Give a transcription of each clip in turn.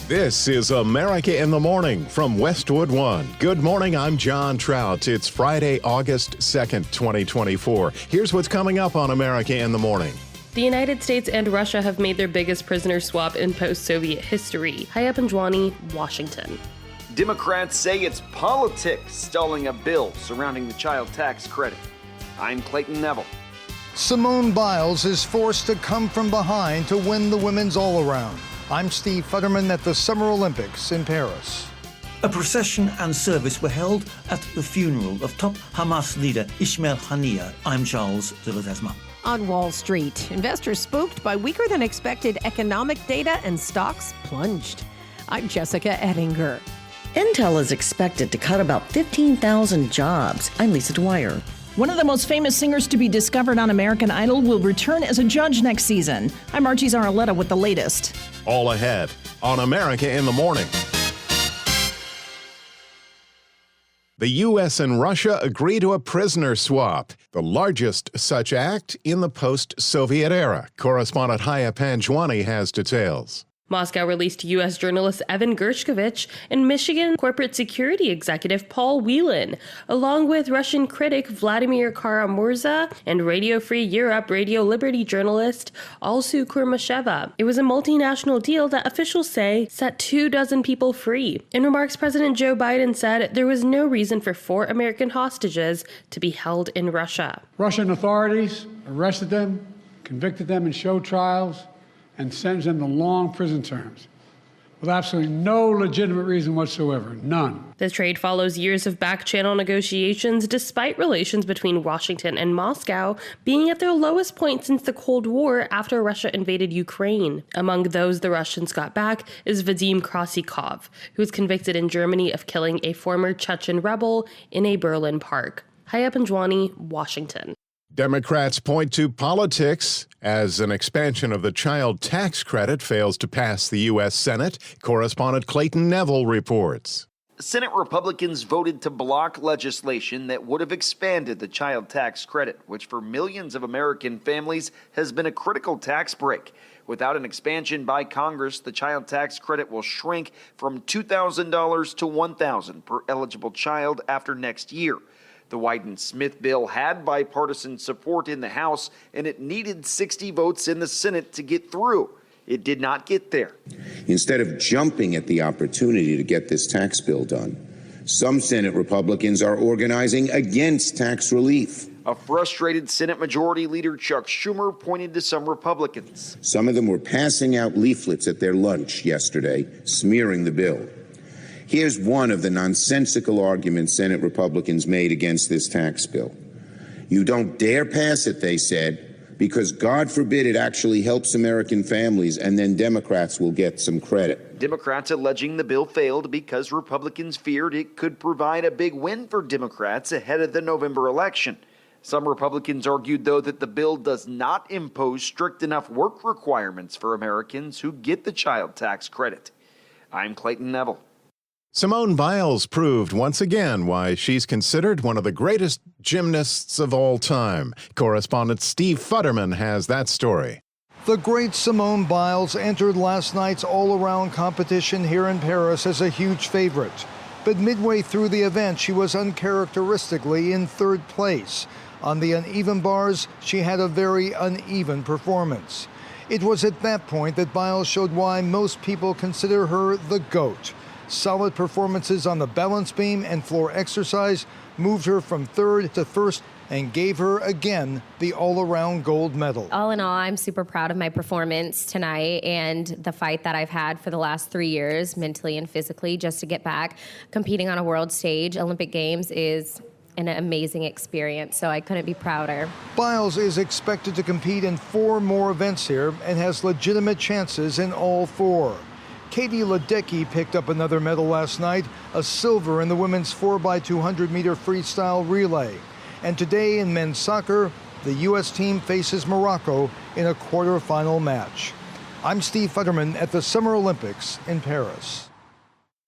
This is America in the Morning from Westwood One. Good morning, I'm John Trout. It's Friday, August 2nd, 2024. Here's what's coming up on America in the Morning. The United States and Russia have made their biggest prisoner swap in post-Soviet history. Haya Panjwani, Washington. Democrats say it's politics stalling a bill surrounding the child tax credit. I'm Clayton Neville. Simone Biles is forced to come from behind to win the women's all-around. I'm Steve Futterman at the Summer Olympics in Paris. A procession and service were held at the funeral of top Hamas leader Ismail Haniyeh. I'm Charles de Ledesma. On Wall Street, investors spooked by weaker than expected economic data and stocks plunged. I'm Jessica Ettinger. Intel is expected to cut about 15,000 jobs. I'm Lisa Dwyer. One of the most famous singers to be discovered on American Idol will return as a judge next season. I'm Archie Zaraletta with the latest. All ahead on America in the Morning. The U.S. and Russia agree to a prisoner swap, the largest such act in the post-Soviet era. Correspondent Haya Panjwani has details. Moscow released U.S. journalist Evan Gershkovich and Michigan corporate security executive Paul Whelan, along with Russian critic Vladimir Kara-Murza and Radio Free Europe Radio Liberty journalist Alsu Kurmasheva. It was a multinational deal that officials say set 24 people free. In remarks, President Joe Biden said there was no reason for 4 American hostages to be held in Russia. Russian authorities arrested them, convicted them in show trials, and sentenced them to long prison terms with absolutely no legitimate reason whatsoever, none. The trade follows years of back-channel negotiations despite relations between Washington and Moscow being at their lowest point since the Cold War after Russia invaded Ukraine. Among those the Russians got back is Vadim Krasikov, who was convicted in Germany of killing a former Chechen rebel in a Berlin park. Haya Panjwani, Washington. Democrats point to politics as an expansion of the child tax credit fails to pass the U.S. Senate. Correspondent Clayton Neville reports. Senate Republicans voted to block legislation that would have expanded the child tax credit, which for millions of American families has been a critical tax break. Without an expansion by Congress, the child tax credit will shrink from $2,000 to $1,000 per eligible child after next year. The Wyden-Smith bill had bipartisan support in the House, and it needed 60 votes in the Senate to get through. It did not get there. Instead of jumping at the opportunity to get this tax bill done, some Senate Republicans are organizing against tax relief. A frustrated Senate Majority Leader Chuck Schumer pointed to some Republicans. Some of them were passing out leaflets at their lunch yesterday, smearing the bill. Here's one of the nonsensical arguments Senate Republicans made against this tax bill. You don't dare pass it, they said, because God forbid it actually helps American families, and then Democrats will get some credit. Democrats alleging the bill failed because Republicans feared it could provide a big win for Democrats ahead of the November election. Some Republicans argued, though, that the bill does not impose strict enough work requirements for Americans who get the child tax credit. I'm Clayton Neville. Simone Biles proved once again why she's considered one of the greatest gymnasts of all time. Correspondent Steve Futterman has that story. The great Simone Biles entered last night's all-around competition here in Paris as a huge favorite. But midway through the event, she was uncharacteristically in third place. On the uneven bars, she had a very uneven performance. It was at that point that Biles showed why most people consider her the GOAT. Solid performances on the balance beam and floor exercise moved her from third to first and gave her again the all-around gold medal. All in all, I'm super proud of my performance tonight and the fight that I've had for the last 3 years, mentally and physically, just to get back. Competing on a world stage, Olympic Games, is an amazing experience, so I couldn't be prouder. Biles is expected to compete in 4 more events here and has legitimate chances in all 4. Katie Ledecky picked up another medal last night, a silver in the women's 4x200-meter freestyle relay. And today in men's soccer, the U.S. team faces Morocco in a quarterfinal match. I'm Steve Futterman at the Summer Olympics in Paris.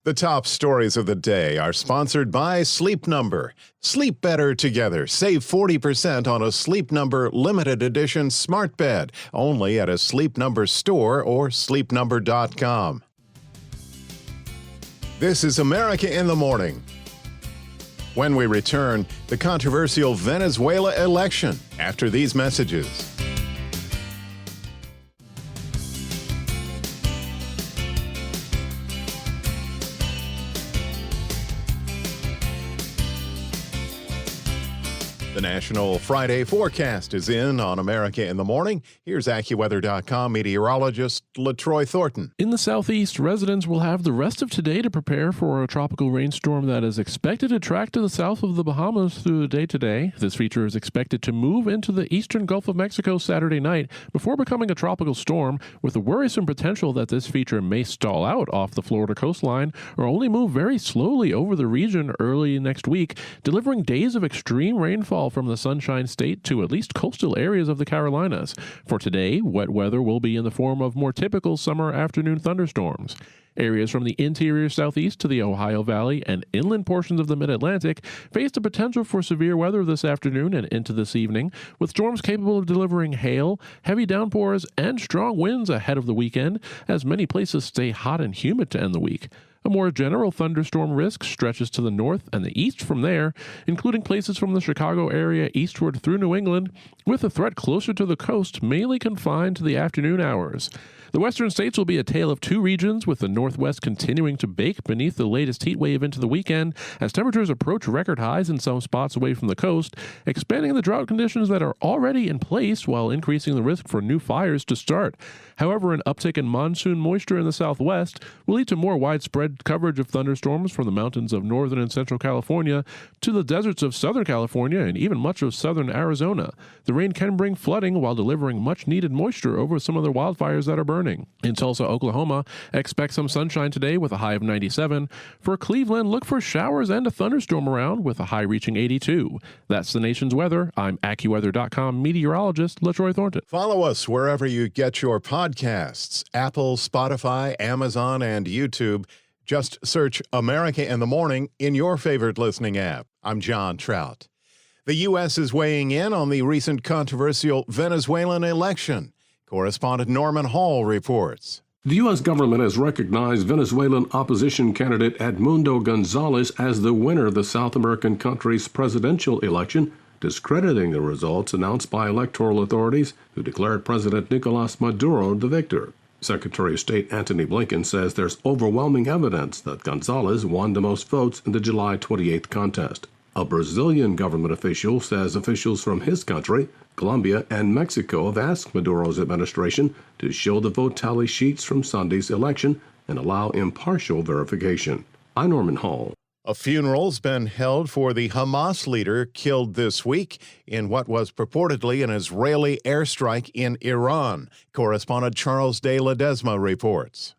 The top stories of the day are sponsored by Sleep Number. Sleep better together. Save 40% on a Sleep Number limited edition smart bed, only at a Sleep Number store or sleepnumber.com. This is America in the Morning. When we return, the controversial Venezuela election after these messages. The National Friday forecast is in on America in the Morning. Here's AccuWeather.com meteorologist LaTroy Thornton. In the southeast, residents will have the rest of today to prepare for a tropical rainstorm that is expected to track to the south of the Bahamas through the day today. This feature is expected to move into the eastern Gulf of Mexico Saturday night before becoming a tropical storm, with the worrisome potential that this feature may stall out off the Florida coastline or only move very slowly over the region early next week, delivering days of extreme rainfall from the Sunshine State to at least coastal areas of the Carolinas. For today, wet weather will be in the form of more typical summer afternoon thunderstorms. Areas from the interior southeast to the Ohio Valley and inland portions of the mid-Atlantic face the potential for severe weather this afternoon and into this evening, with storms capable of delivering hail, heavy downpours, and strong winds ahead of the weekend, as many places stay hot and humid to end the week. A more general thunderstorm risk stretches to the north and the east from there, including places from the Chicago area eastward through New England, with the threat closer to the coast mainly confined to the afternoon hours. The western states will be a tale of two regions, with the northwest continuing to bake beneath the latest heat wave into the weekend as temperatures approach record highs in some spots away from the coast, expanding the drought conditions that are already in place while increasing the risk for new fires to start. However, an uptick in monsoon moisture in the southwest will lead to more widespread coverage of thunderstorms from the mountains of northern and central California to the deserts of southern California and even much of southern Arizona. The rain can bring flooding while delivering much-needed moisture over some of the wildfires that are burning. In Tulsa, Oklahoma, expect some sunshine today with a high of 97. For Cleveland, look for showers and a thunderstorm around with a high reaching 82. That's the nation's weather. I'm AccuWeather.com meteorologist LaTroy Thornton. Follow us wherever you get your podcasts: Apple, Spotify, Amazon, and YouTube. Just search America in the Morning in your favorite listening app. I'm John Trout. The U.S. is weighing in on the recent controversial Venezuelan election. Correspondent Norman Hall reports. The U.S. government has recognized Venezuelan opposition candidate Edmundo Gonzalez as the winner of the South American country's presidential election, discrediting the results announced by electoral authorities who declared President Nicolas Maduro the victor. Secretary of State Antony Blinken says there's overwhelming evidence that Gonzalez won the most votes in the July 28th contest. A Brazilian government official says officials from his country, Colombia, and Mexico have asked Maduro's administration to show the vote tally sheets from Sunday's election and allow impartial verification. I'm Norman Hall. A funeral's been held for the Hamas leader killed this week in what was purportedly an Israeli airstrike in Iran. Correspondent Charles de Ledesma reports.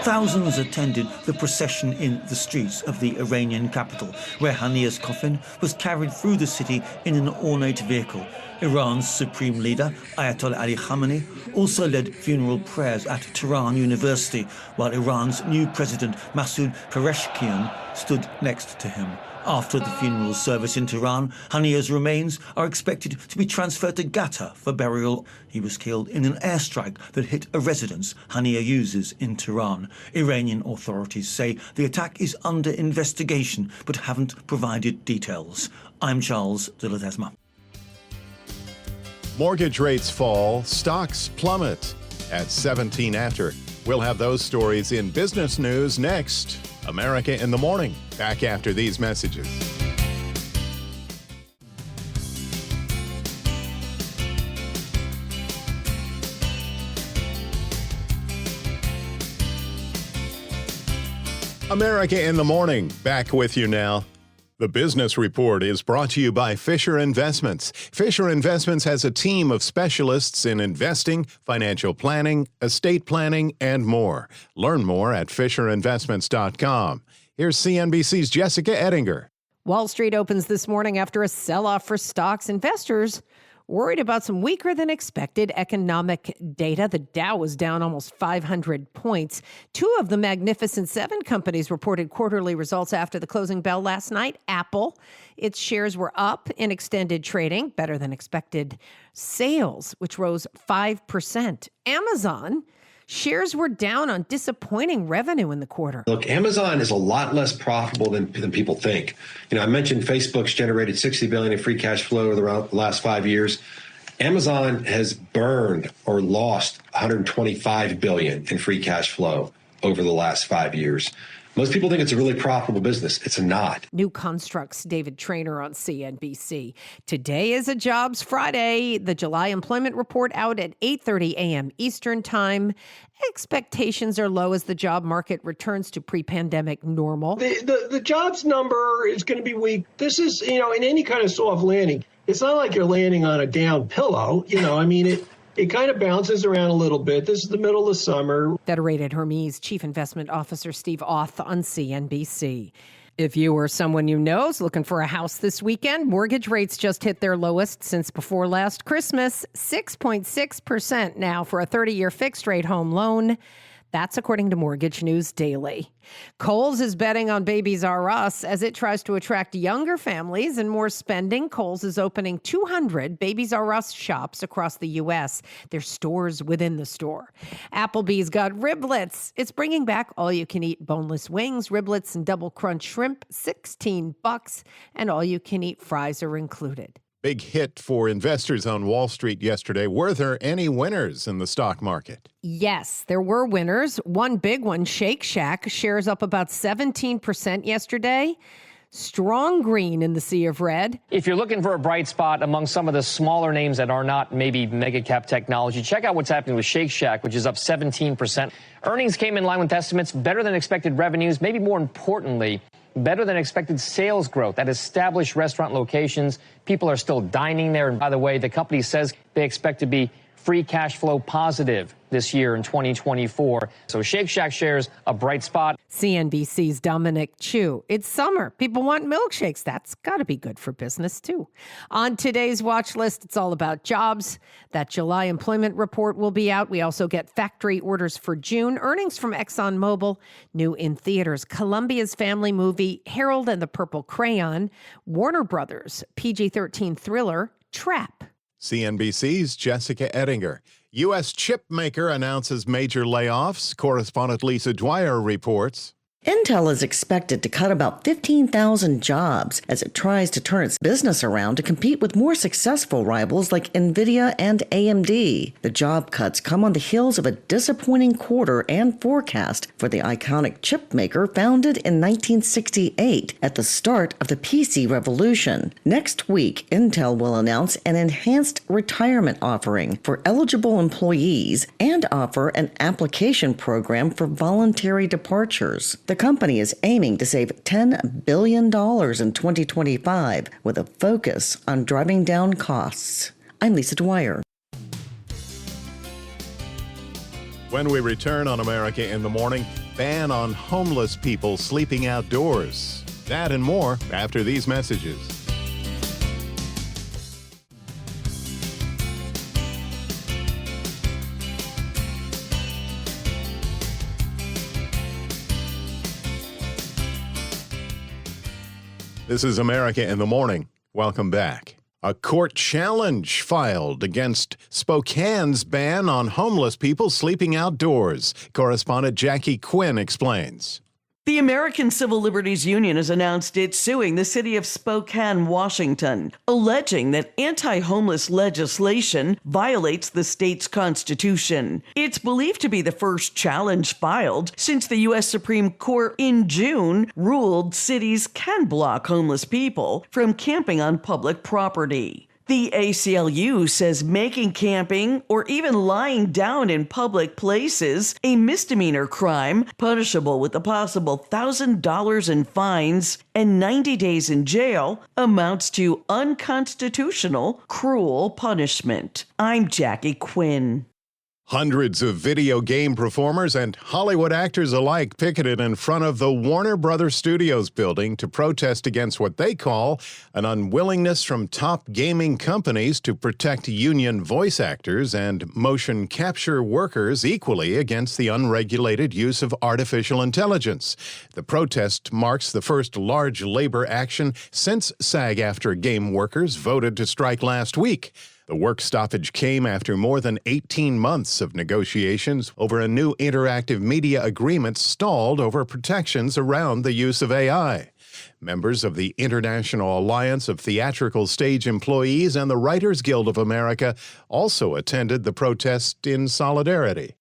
Thousands attended the procession in the streets of the Iranian capital, where Hania's coffin was carried through the city in an ornate vehicle. Iran's supreme leader, Ayatollah Ali Khamenei, also led funeral prayers at Tehran University, while Iran's new president, Masoud Pezeshkian, stood next to him. After the funeral service in Tehran, Hania's remains are expected to be transferred to Qatar for burial. He was killed in an airstrike that hit a residence Hania uses in Tehran. Iranian authorities say the attack is under investigation but haven't provided details. I'm Charles de Ledesma. Mortgage rates fall, stocks plummet at 17 after. We'll have those stories in business news next. America in the Morning, back after these messages. America in the Morning, back with you now. The Business Report is brought to you by Fisher Investments. Fisher Investments has a team of specialists in investing, financial planning, estate planning, and more. Learn more at FisherInvestments.com. Here's CNBC's Jessica Ettinger. Wall Street opens this morning after a sell-off for stocks. Investors worried about some weaker than expected economic data. The Dow was down almost 500 points. Two of the Magnificent Seven companies reported quarterly results after the closing bell last night. Apple, its shares were up in extended trading, better than expected sales, which rose 5%. Amazon Shares were down on disappointing revenue in the quarter. Look, Amazon is a lot less profitable than people think. I mentioned Facebook's generated $60 billion in free cash flow over the last 5 years. Amazon has burned or lost $125 billion in free cash flow over the last 5 years. Most people think it's a really profitable business. It's not. New Construct's David Traynor on CNBC. Today is a Jobs Friday. The July employment report out at 8:30 a.m. Eastern Time. Expectations are low as the job market returns to pre-pandemic normal. The jobs number is going to be weak. This is, in any kind of soft landing, it's not like you're landing on a down pillow. It kind of bounces around a little bit. This is the middle of summer. Federated Hermes Chief Investment Officer Steve Auth on CNBC. If you or someone you know is looking for a house this weekend, mortgage rates just hit their lowest since before last Christmas, 6.6% now for a 30-year fixed-rate home loan. That's according to Mortgage News Daily. Kohl's is betting on Babies R Us as it tries to attract younger families and more spending. Kohl's is opening 200 Babies R Us shops across the U.S. They're stores within the store. Applebee's got riblets. It's bringing back all-you-can-eat boneless wings, riblets, and double crunch shrimp, $16, and all-you-can-eat fries are included. Big hit for investors on Wall Street yesterday. Were there any winners in the stock market? Yes, there were winners. One big one, Shake Shack, shares up about 17% yesterday. Strong green in the sea of red. If you're looking for a bright spot among some of the smaller names that are not maybe mega cap technology, check out what's happening with Shake Shack, which is up 17%. Earnings came in line with estimates, better than expected revenues, maybe more importantly, better than expected sales growth at established restaurant locations. People are still dining there. And by the way, the company says they expect to be free cash flow positive this year in 2024. So Shake Shack shares a bright spot. CNBC's Dominic Chu. It's summer. People want milkshakes. That's got to be good for business, too. On today's watch list, it's all about jobs. That July employment report will be out. We also get factory orders for June, earnings from ExxonMobil, new in theaters, Columbia's family movie, Harold and the Purple Crayon, Warner Brothers, PG-13 thriller, Trap. CNBC's Jessica Ettinger. U.S. chip maker announces major layoffs. Correspondent Lisa Dwyer reports. Intel is expected to cut about 15,000 jobs as it tries to turn its business around to compete with more successful rivals like NVIDIA and AMD. The job cuts come on the heels of a disappointing quarter and forecast for the iconic chip maker founded in 1968 at the start of the PC revolution. Next week, Intel will announce an enhanced retirement offering for eligible employees and offer an application program for voluntary departures. The company is aiming to save $10 billion in 2025 with a focus on driving down costs. I'm Lisa Dwyer. When we return on America in the Morning, ban on homeless people sleeping outdoors. That and more after these messages. This is America in the Morning. Welcome back. A court challenge filed against Spokane's ban on homeless people sleeping outdoors. Correspondent Jackie Quinn explains. The American Civil Liberties Union has announced it's suing the city of Spokane, Washington, alleging that anti-homeless legislation violates the state's constitution. It's believed to be the first challenge filed since the U.S. Supreme Court in June ruled cities can block homeless people from camping on public property. The ACLU says making camping or even lying down in public places a misdemeanor crime, punishable with a possible $1,000 in fines and 90 days in jail, amounts to unconstitutional, cruel punishment. I'm Jackie Quinn. Hundreds of video game performers and Hollywood actors alike picketed in front of the Warner Brothers Studios building to protest against what they call an unwillingness from top gaming companies to protect union voice actors and motion capture workers equally against the unregulated use of artificial intelligence. The protest marks the first large labor action since SAG-AFTRA game workers voted to strike last week. The work stoppage came after more than 18 months of negotiations over a new interactive media agreement stalled over protections around the use of AI. Members of the International Alliance of Theatrical Stage Employees and the Writers Guild of America also attended the protest in solidarity.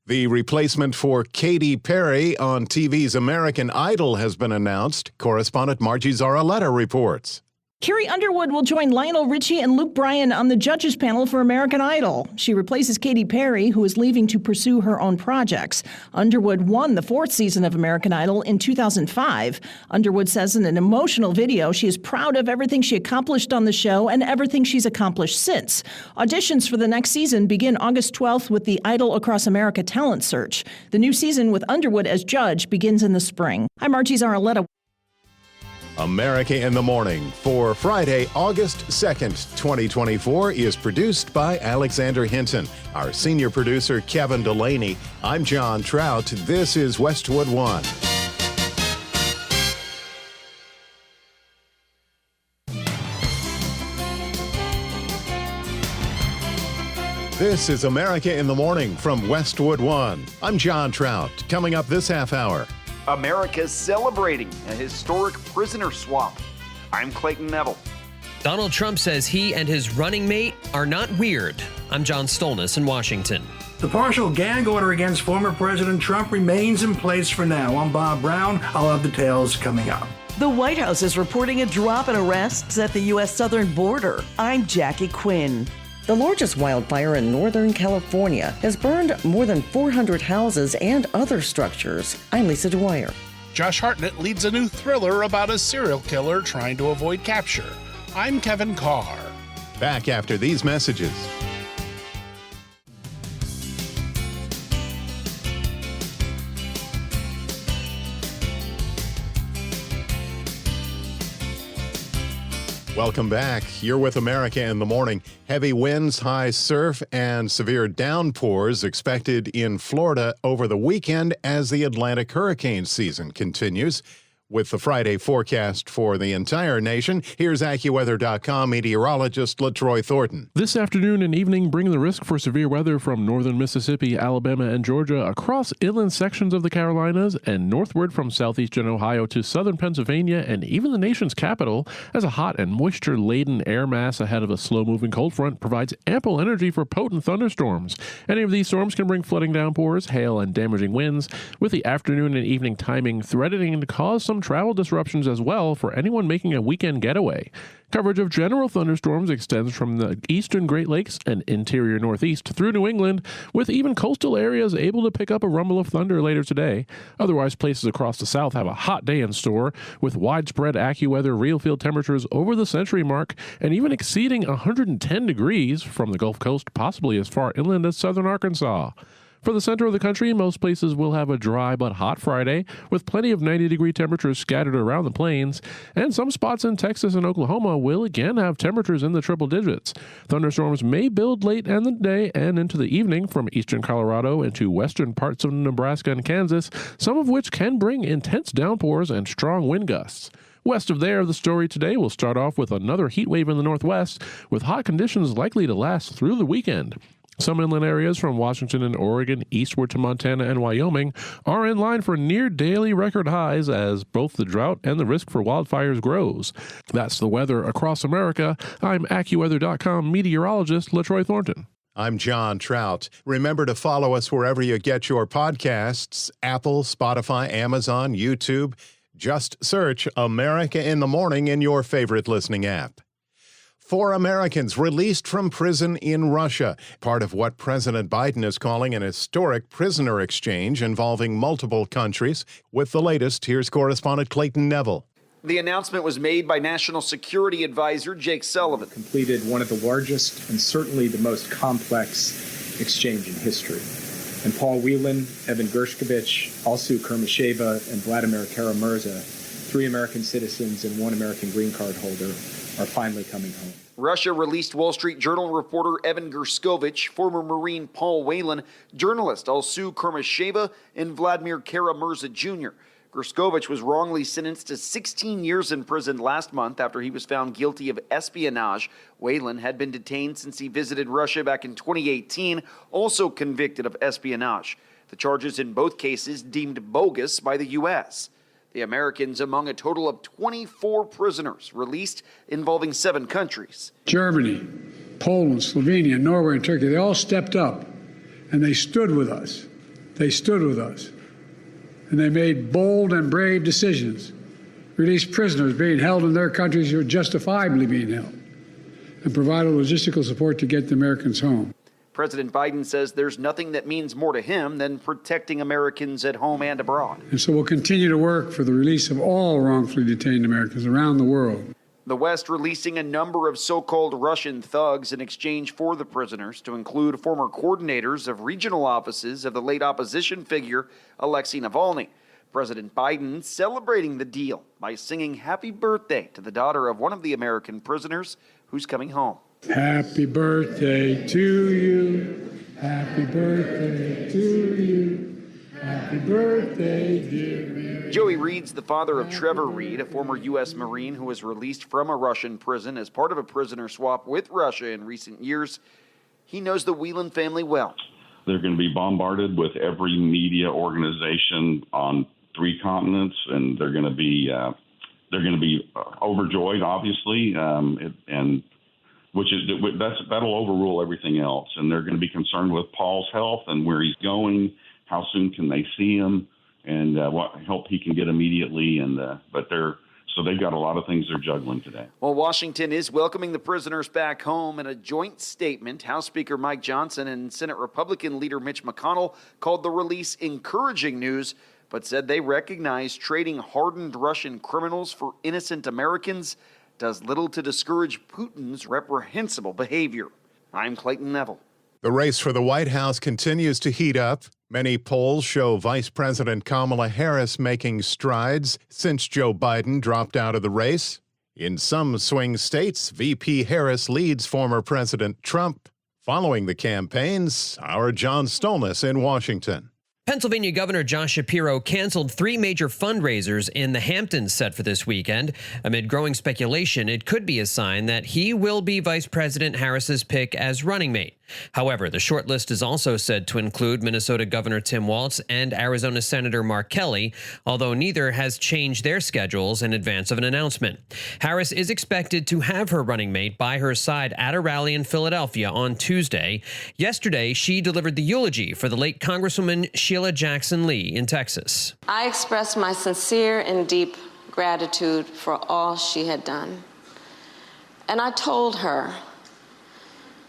The replacement for Katy Perry on TV's American Idol has been announced. Correspondent Margie Zaraletta reports. Carrie Underwood will join Lionel Richie and Luke Bryan on the judges panel for American Idol. She replaces Katy Perry, who is leaving to pursue her own projects. Underwood won the 4th season of American Idol in 2005. Underwood says in an emotional video she is proud of everything she accomplished on the show and everything she's accomplished since. Auditions for the next season begin August 12th with the Idol Across America talent search. The new season with Underwood as judge begins in the spring. I'm Margie Zaraletta. America in the Morning for Friday, August 2nd, 2024 is produced by Alexander Hinton. Our senior producer, Kevin Delaney. I'm John Trout. This is Westwood One. This is America in the Morning from Westwood One. I'm John Trout. Coming up this half hour. America's celebrating a historic prisoner swap. I'm Clayton Neville. Donald Trump says he and his running mate are not weird. I'm John Stolnis in Washington. The partial gag order against former President Trump remains in place for now. I'm Bob Brown. I'll have details coming up. The White House is reporting a drop in arrests at the U.S. southern border. I'm Jackie Quinn. The largest wildfire in Northern California has burned more than 400 houses and other structures. I'm Lisa Dwyer. Josh Hartnett leads a new thriller about a serial killer trying to avoid capture. I'm Kevin Carr. Back after these messages. Welcome back. You're with America in the Morning. Heavy winds, high surf, and severe downpours expected in Florida over the weekend as the Atlantic hurricane season continues. With the Friday forecast for the entire nation, here's AccuWeather.com meteorologist LaTroy Thornton. This afternoon and evening bring the risk for severe weather from northern Mississippi, Alabama, and Georgia across inland sections of the Carolinas and northward from southeastern Ohio to southern Pennsylvania and even the nation's capital, as a hot and moisture-laden air mass ahead of a slow-moving cold front provides ample energy for potent thunderstorms. Any of these storms can bring flooding downpours, hail, and damaging winds, with the afternoon and evening timing threatening to cause some travel disruptions as well for anyone making a weekend getaway. Coverage of general thunderstorms extends from the eastern Great Lakes and interior Northeast through New England, with even coastal areas able to pick up a rumble of thunder later today. Otherwise, places across the South have a hot day in store, with widespread AccuWeather real field temperatures over the century mark and even exceeding 110 degrees from the Gulf Coast, possibly as far inland as southern Arkansas. For the center of the country, most places will have a dry but hot Friday, with plenty of 90-degree temperatures scattered around the plains, and some spots in Texas and Oklahoma will again have temperatures in the triple digits. Thunderstorms may build late in the day and into the evening from eastern Colorado into western parts of Nebraska and Kansas, some of which can bring intense downpours and strong wind gusts. West of there, the story today will start off with another heat wave in the northwest, with hot conditions likely to last through the weekend. Some inland areas from Washington and Oregon eastward to Montana and Wyoming are in line for near daily record highs as both the drought and the risk for wildfires grows. That's the weather across America. I'm AccuWeather.com meteorologist LaTroy Thornton. I'm John Trout. Remember to follow us wherever you get your podcasts: Apple, Spotify, Amazon, YouTube. Just search America in the Morning in your favorite listening app. 4 Americans released from prison in Russia, part of what President Biden is calling an historic prisoner exchange involving multiple countries. With the latest, here's Correspondent Clayton Neville. The announcement was made by National Security Advisor Jake Sullivan. Completed one of the largest and certainly the most complex exchange in history. And Paul Whelan, Evan Gershkovich, Alsu Kurmasheva, and Vladimir Kara-Murza, 3 American citizens and 1 American green card holder, are finally coming home. Russia released Wall Street Journal reporter Evan Gershkovich, former Marine Paul Whelan, journalist Alsu Kurmasheva, and Vladimir Kara-Murza Jr. Grishkovich was wrongly sentenced to 16 years in prison last month after he was found guilty of espionage. Whelan had been detained since he visited Russia back in 2018, also convicted of espionage. The charges in both cases deemed bogus by the U.S. The Americans among a total of 24 prisoners released involving 7 countries. Germany, Poland, Slovenia, Norway, and Turkey, they all stepped up and they stood with us. They stood with us. And they made bold and brave decisions, released prisoners being held in their countries who are justifiably being held, and provided logistical support to get the Americans home. President Biden says there's nothing that means more to him than protecting Americans at home and abroad. And so we'll continue to work for the release of all wrongfully detained Americans around the world. The West releasing a number of so-called Russian thugs in exchange for the prisoners, to include former coordinators of regional offices of the late opposition figure Alexei Navalny. President Biden celebrating the deal by singing happy birthday to the daughter of one of the American prisoners who's coming home. Happy birthday to you. Happy birthday to you. Happy birthday, dear Mary. Joey Reed's the father of Trevor Reed, a former U.S. Marine who was released from a Russian prison as part of a prisoner swap with Russia in recent years. He knows the Whelan family well. They're going to be bombarded with every media organization on 3 continents, and they're going to be overjoyed, obviously, and that'll overrule everything else. And they're going to be concerned with Paul's health and where he's going. How soon can they see him, and what help he can get immediately? So they've got a lot of things they're juggling today. Well, Washington is welcoming the prisoners back home. In a joint statement, House Speaker Mike Johnson and Senate Republican leader Mitch McConnell called the release encouraging news, but said they recognize trading hardened Russian criminals for innocent Americans does little to discourage Putin's reprehensible behavior. I'm Clayton Neville. The race for the White House continues to heat up. Many polls show Vice President Kamala Harris making strides since Joe Biden dropped out of the race. In some swing states, VP Harris leads former President Trump. Following the campaigns, our John Stolnis in Washington. Pennsylvania Governor Josh Shapiro canceled 3 major fundraisers in the Hamptons set for this weekend. Amid growing speculation, it could be a sign that he will be Vice President Harris's pick as running mate. However, the short list is also said to include Minnesota Governor Tim Walz and Arizona Senator Mark Kelly, although neither has changed their schedules in advance of an announcement. Harris is expected to have her running mate by her side at a rally in Philadelphia on Tuesday. Yesterday, she delivered the eulogy for the late Congresswoman Sheila Jackson Lee in Texas. I express my sincere and deep gratitude for all she had done. And I told her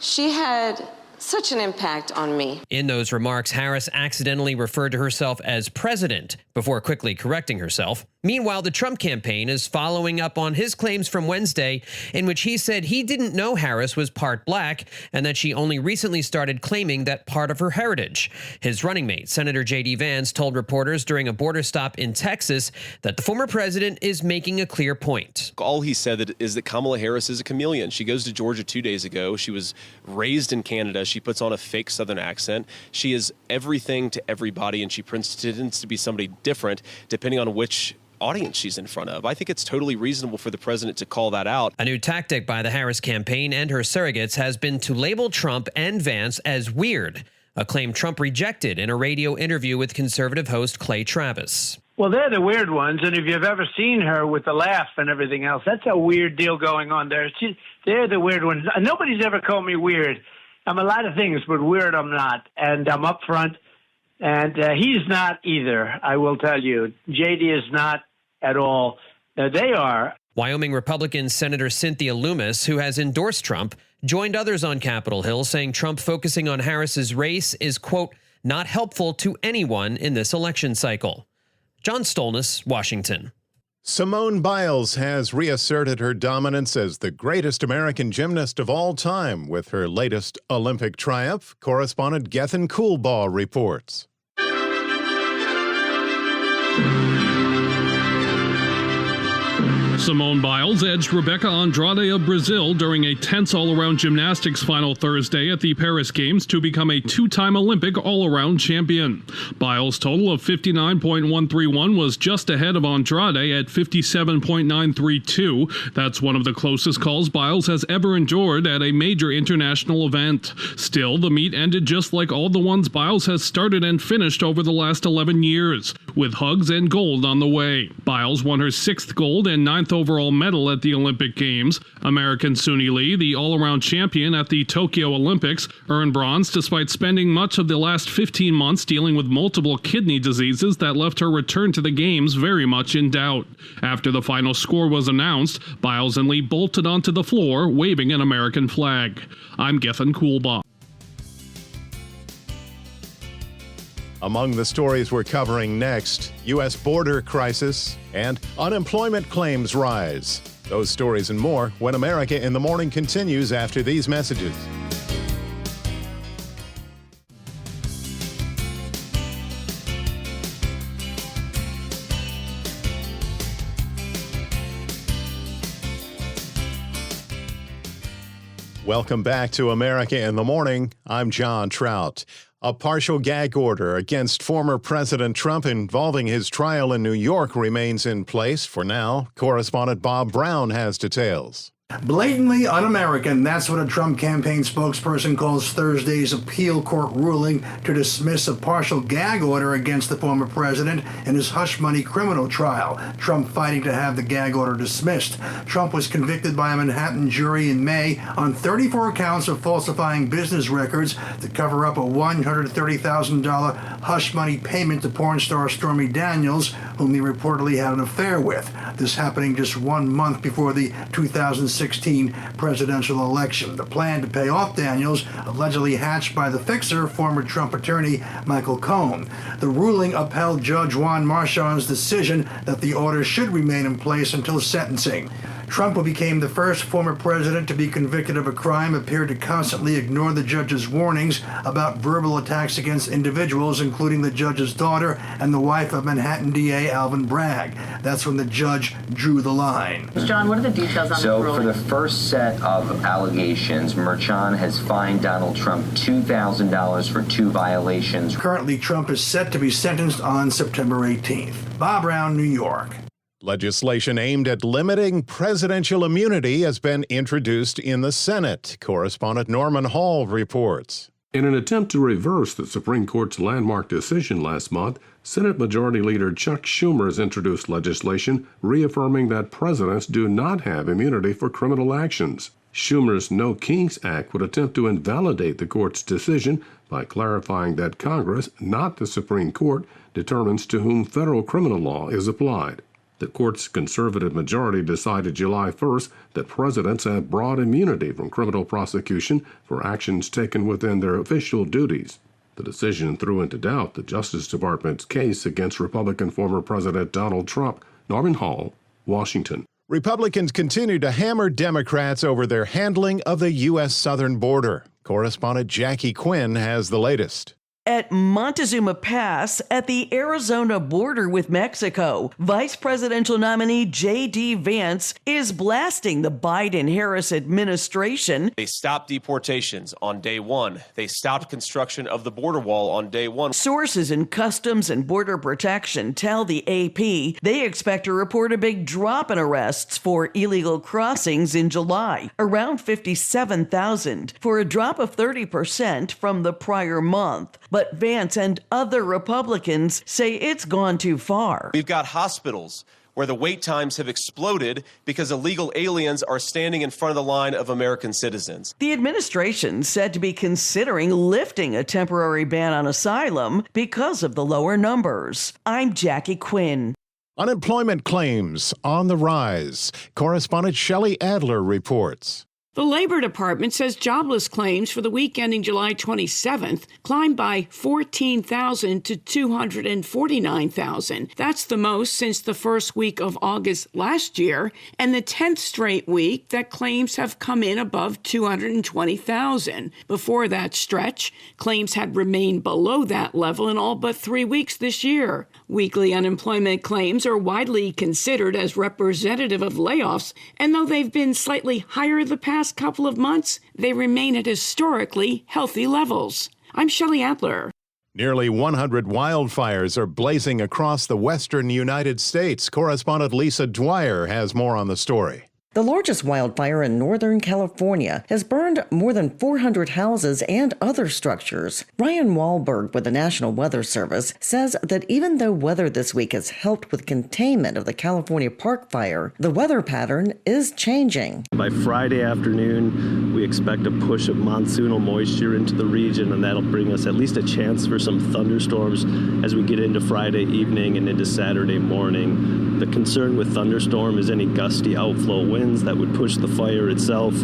she had such an impact on me. In those remarks, Harris accidentally referred to herself as president before quickly correcting herself. Meanwhile, the Trump campaign is following up on his claims from Wednesday, in which he said he didn't know Harris was part black and that she only recently started claiming that part of her heritage. His running mate, Senator J.D. Vance, told reporters during a border stop in Texas that the former president is making a clear point. All he said is that Kamala Harris is a chameleon. She goes to Georgia 2 days ago. She was raised in Canada. She puts on a fake Southern accent. She is everything to everybody, and she pretends to be somebody different depending on which audience she's in front of. I think it's totally reasonable for the president to call that out. A new tactic by the Harris campaign and her surrogates has been to label Trump and Vance as weird, a claim Trump rejected in a radio interview with conservative host Clay Travis. Well, they're the weird ones, and if you've ever seen her with the laugh and everything else, that's a weird deal going on there. They're the weird ones. Nobody's ever called me weird. I'm a lot of things, but weird I'm not, and I'm up front, and he's not either, I will tell you. J.D. is not at all. They are. Wyoming Republican Senator Cynthia Lummis, who has endorsed Trump, joined others on Capitol Hill, saying Trump focusing on Harris's race is, quote, not helpful to anyone in this election cycle. John Stolnis, Washington. Simone Biles has reasserted her dominance as the greatest American gymnast of all time with her latest Olympic triumph. Correspondent Gethin Coolbaugh reports. Simone Biles edged Rebecca Andrade of Brazil during a tense all-around gymnastics final Thursday at the Paris Games to become a two-time Olympic all-around champion. Biles' total of 59.131 was just ahead of Andrade at 57.932. That's one of the closest calls Biles has ever endured at a major international event. Still, the meet ended just like all the ones Biles has started and finished over the last 11 years, with hugs and gold on the way. Biles won her 6th gold and 9th overall medal at the Olympic Games. American Suni Lee, the all-around champion at the Tokyo Olympics, earned bronze despite spending much of the last 15 months dealing with multiple kidney diseases that left her return to the Games very much in doubt. After the final score was announced, Biles and Lee bolted onto the floor, waving an American flag. I'm Gethin Coolbaugh. Among the stories we're covering next, U.S. border crisis and unemployment claims rise. Those stories and more when America in the Morning continues after these messages. Welcome back to America in the Morning. I'm John Trout. A partial gag order against former President Trump involving his trial in New York remains in place for now. Correspondent Bob Brown has details. Blatantly un-American, that's what a Trump campaign spokesperson calls Thursday's appeal court ruling to dismiss a partial gag order against the former president in his hush money criminal trial. Trump fighting to have the gag order dismissed. Trump was convicted by a Manhattan jury in May on 34 counts of falsifying business records to cover up a $130,000 hush money payment to porn star Stormy Daniels, whom he reportedly had an affair with. This happening just 1 month before the 2016 presidential election. The plan to pay off Daniels allegedly hatched by the fixer, former Trump attorney Michael Cohen. The ruling upheld Judge Juan Marchand's decision that the order should remain in place until sentencing. Trump, who became the first former president to be convicted of a crime, appeared to constantly ignore the judge's warnings about verbal attacks against individuals, including the judge's daughter and the wife of Manhattan DA Alvin Bragg. That's when the judge drew the line. John, what are the details on the ruling? For the first set of allegations, Marchand has fined Donald Trump $2,000 for 2 violations. Currently, Trump is set to be sentenced on September 18th. Bob Brown, New York. Legislation aimed at limiting presidential immunity has been introduced in the Senate. Correspondent Norman Hall reports. In an attempt to reverse the Supreme Court's landmark decision last month, Senate Majority Leader Chuck Schumer has introduced legislation reaffirming that presidents do not have immunity for criminal actions. Schumer's No Kings Act would attempt to invalidate the court's decision by clarifying that Congress, not the Supreme Court, determines to whom federal criminal law is applied. The court's conservative majority decided July 1st that presidents have broad immunity from criminal prosecution for actions taken within their official duties. The decision threw into doubt the Justice Department's case against Republican former President Donald Trump. Norman Hall, Washington. Republicans continue to hammer Democrats over their handling of the U.S. southern border. Correspondent Jackie Quinn has the latest. At Montezuma Pass at the Arizona border with Mexico, Vice Presidential nominee J.D. Vance is blasting the Biden-Harris administration. They stopped deportations on day one. They stopped construction of the border wall on day one. Sources in Customs and Border Protection tell the AP they expect to report a big drop in arrests for illegal crossings in July, around 57,000, for a drop of 30% from the prior month. But Vance and other Republicans say it's gone too far. We've got hospitals where the wait times have exploded because illegal aliens are standing in front of the line of American citizens. The administration said to be considering lifting a temporary ban on asylum because of the lower numbers. I'm Jackie Quinn. Unemployment claims on the rise. Correspondent Shelley Adler reports. The Labor Department says jobless claims for the week ending July 27th climbed by 14,000 to 249,000. That's the most since the first week of August last year, and the 10th straight week that claims have come in above 220,000. Before that stretch, claims had remained below that level in all but 3 weeks this year. Weekly unemployment claims are widely considered as representative of layoffs, and though they've been slightly higher the past couple of months, they remain at historically healthy levels. I'm Shelley Adler. Nearly 100 wildfires are blazing across the western United States. Correspondent Lisa Dwyer has more on the story. The largest wildfire in Northern California has burned more than 400 houses and other structures. Ryan Wahlberg with the National Weather Service says that even though weather this week has helped with containment of the California Park Fire, the weather pattern is changing. By Friday afternoon, we expect a push of monsoonal moisture into the region, and that'll bring us at least a chance for some thunderstorms as we get into Friday evening and into Saturday morning. The concern with thunderstorm is any gusty outflow winds that would push the fire itself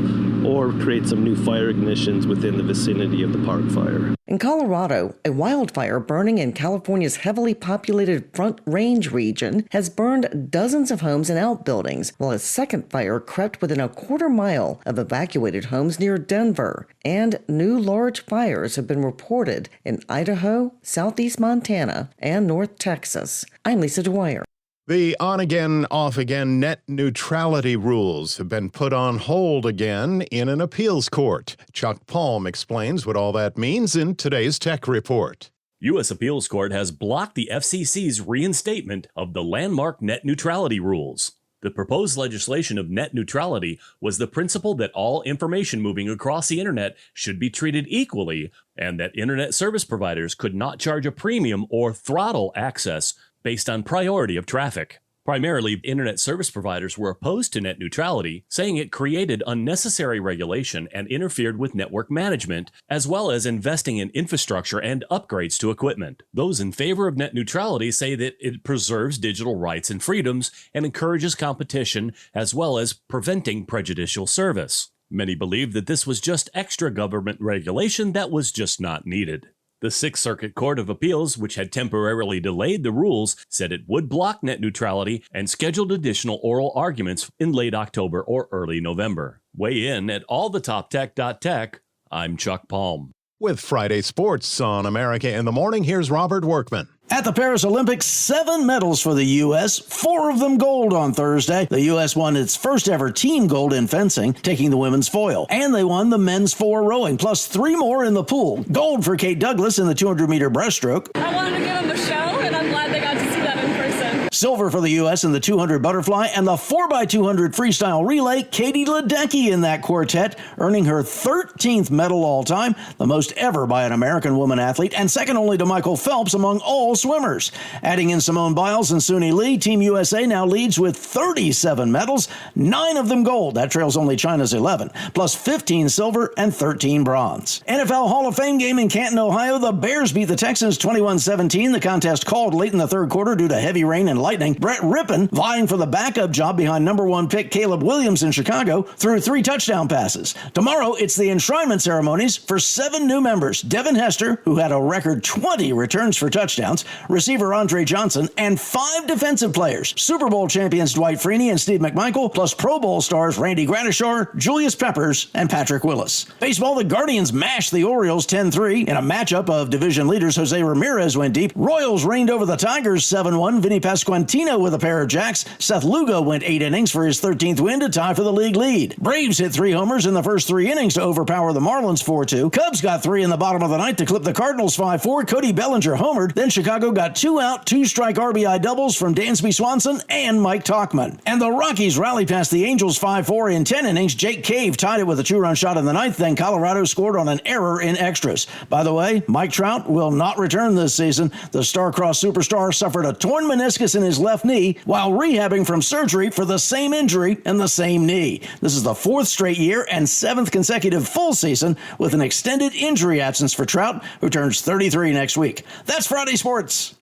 or create some new fire ignitions within the vicinity of the park fire. In Colorado, a wildfire burning in California's heavily populated Front Range region has burned dozens of homes and outbuildings, while a second fire crept within a quarter-mile of evacuated homes near Denver. And new large fires have been reported in Idaho, southeast Montana, and North Texas. I'm Lisa Dwyer. The on-again, off-again net neutrality rules have been put on hold again in an appeals court. Chuck Palm explains what all that means in today's Tech Report. U.S. Appeals Court has blocked the FCC's reinstatement of the landmark net neutrality rules. The proposed legislation of net neutrality was the principle that all information moving across the internet should be treated equally, and that internet service providers could not charge a premium or throttle access based on priority of traffic. Primarily, internet service providers were opposed to net neutrality, saying it created unnecessary regulation and interfered with network management, as well as investing in infrastructure and upgrades to equipment. Those in favor of net neutrality say that it preserves digital rights and freedoms and encourages competition, as well as preventing prejudicial service. Many believe that this was just extra government regulation that was just not needed. The Sixth Circuit Court of Appeals, which had temporarily delayed the rules, said it would block net neutrality and scheduled additional oral arguments in late October or early November. Weigh in at allthetoptech.tech. I'm Chuck Palm. With Friday Sports on America in the Morning, here's Robert Workman. At the Paris Olympics, 7 medals for the U.S., 4 of them gold on Thursday. The U.S. won its first ever team gold in fencing, taking the women's foil. And they won the men's 4 rowing, plus 3 more in the pool. Gold for Kate Douglas in the 200-meter breaststroke. I wanted to give them a show, and I'm glad they got to see that in person. Silver for the U.S. in the 200 butterfly and the 4x200 freestyle relay. Katie Ledecky in that quartet, earning her 13th medal all-time, the most ever by an American woman athlete, and second only to Michael Phelps among all swimmers. Adding in Simone Biles and Suni Lee, Team USA now leads with 37 medals, 9 of them gold. That trails only China's 11, plus 15 silver and 13 bronze. NFL Hall of Fame game in Canton, Ohio. The Bears beat the Texans 21-17. The contest called late in the third quarter due to heavy rain and lightning. Brett Rippon, vying for the backup job behind number 1 pick Caleb Williams in Chicago, threw 3 touchdown passes. Tomorrow, it's the enshrinement ceremonies for 7 new members. Devin Hester, who had a record 20 returns for touchdowns, receiver Andre Johnson, and 5 defensive players. Super Bowl champions Dwight Freeney and Steve McMichael, plus Pro Bowl stars Randy Gradishar, Julius Peppers, and Patrick Willis. Baseball, the Guardians mashed the Orioles 10-3 in a matchup of division leaders. Jose Ramirez went deep. Royals reigned over the Tigers 7-1. Vinny Pasquantino with a pair of jacks. Seth Lugo went 8 innings for his 13th win to tie for the league lead. Braves hit 3 homers in the first 3 innings to overpower the Marlins 4-2. Cubs got 3 in the bottom of the ninth to clip the Cardinals 5-4. Cody Bellinger homered. Then Chicago got 2 out, 2-strike RBI doubles from Dansby Swanson and Mike Tauchman. And the Rockies rallied past the Angels 5-4 in 10 innings. Jake Cave tied it with a 2-run shot in the ninth. Then Colorado scored on an error in extras. By the way, Mike Trout will not return this season. The star-crossed superstar suffered a torn meniscus in his left knee while rehabbing from surgery for the same injury in the same knee. This is the 4th straight year and 7th consecutive full season with an extended injury absence for Trout, who turns 33 next week. That's Friday Sports.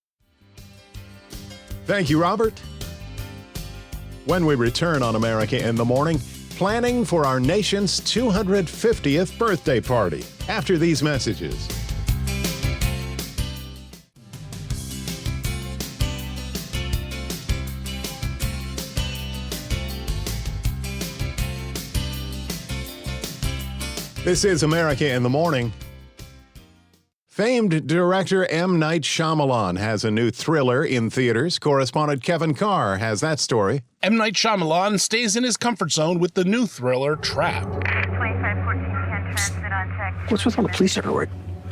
Thank you, Robert. When we return on America in the Morning, planning for our nation's 250th birthday party. After these messages. This is America in the Morning. Famed director M. Night Shyamalan has a new thriller in theaters. Correspondent Kevin Carr has that story. M. Night Shyamalan stays in his comfort zone with the new thriller, Trap. 2514 can transmit on text. What's with all the police everywhere?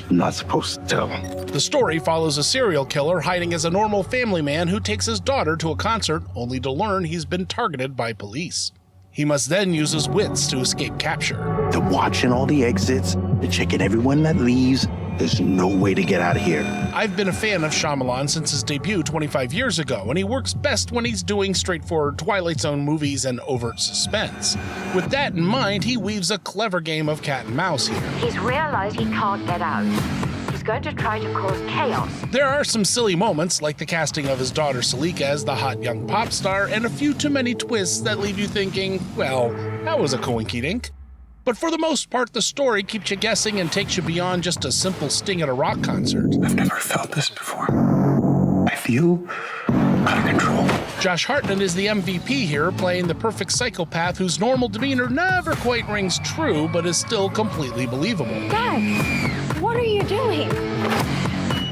I'm not supposed to tell. The story follows a serial killer hiding as a normal family man who takes his daughter to a concert only to learn he's been targeted by police. He must then use his wits to escape capture. They're watching all the exits. They're checking everyone that leaves. There's no way to get out of here. I've been a fan of Shyamalan since his debut 25 years ago, and he works best when he's doing straightforward Twilight Zone movies and overt suspense. With that in mind, he weaves a clever game of cat and mouse here. He's realized he can't get out. He's going to try to cause chaos. There are some silly moments, like the casting of his daughter Salika as the hot young pop star, and a few too many twists that leave you thinking, well, that was a coinky-dink. But for the most part, the story keeps you guessing and takes you beyond just a simple sting at a rock concert. I've never felt this before. I feel out of control. Josh Hartnett is the MVP here, playing the perfect psychopath whose normal demeanor never quite rings true, but is still completely believable. Dad, what are you doing?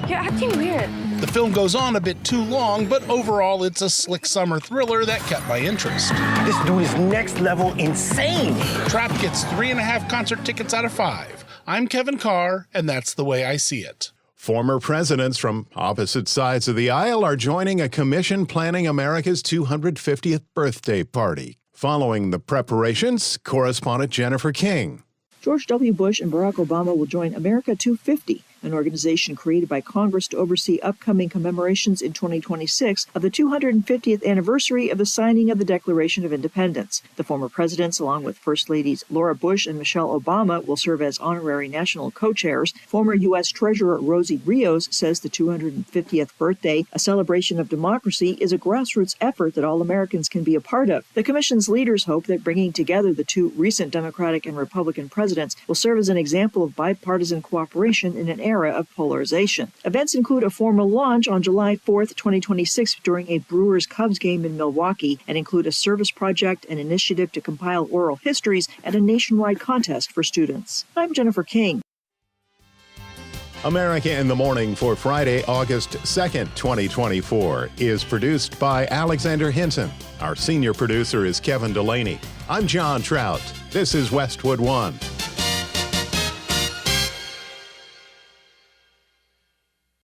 You're acting weird. The film goes on a bit too long, but overall it's a slick summer thriller that kept my interest. This dude is next level insane. Trap gets 3.5 concert tickets out of 5. I'm Kevin Carr, and that's the way I see it. Former presidents from opposite sides of the aisle are joining a commission planning America's 250th birthday party. Following the preparations, correspondent Jennifer King. George W. Bush and Barack Obama will join America 250, an organization created by Congress to oversee upcoming commemorations in 2026 of the 250th anniversary of the signing of the Declaration of Independence. The former presidents, along with First Ladies Laura Bush and Michelle Obama, will serve as honorary national co-chairs. Former U.S. Treasurer Rosie Rios says the 250th birthday, a celebration of democracy, is a grassroots effort that all Americans can be a part of. The commission's leaders hope that bringing together the two recent Democratic and Republican presidents will serve as an example of bipartisan cooperation in an era of polarization. Events include a formal launch on July 4th, 2026 during a Brewers-Cubs game in Milwaukee and include a service project, an initiative to compile oral histories, and a nationwide contest for students. I'm Jennifer King. America in the Morning for Friday, August 2nd, 2024 is produced by Alexander Hinton. Our senior producer is Kevin Delaney. I'm John Trout. This is Westwood One.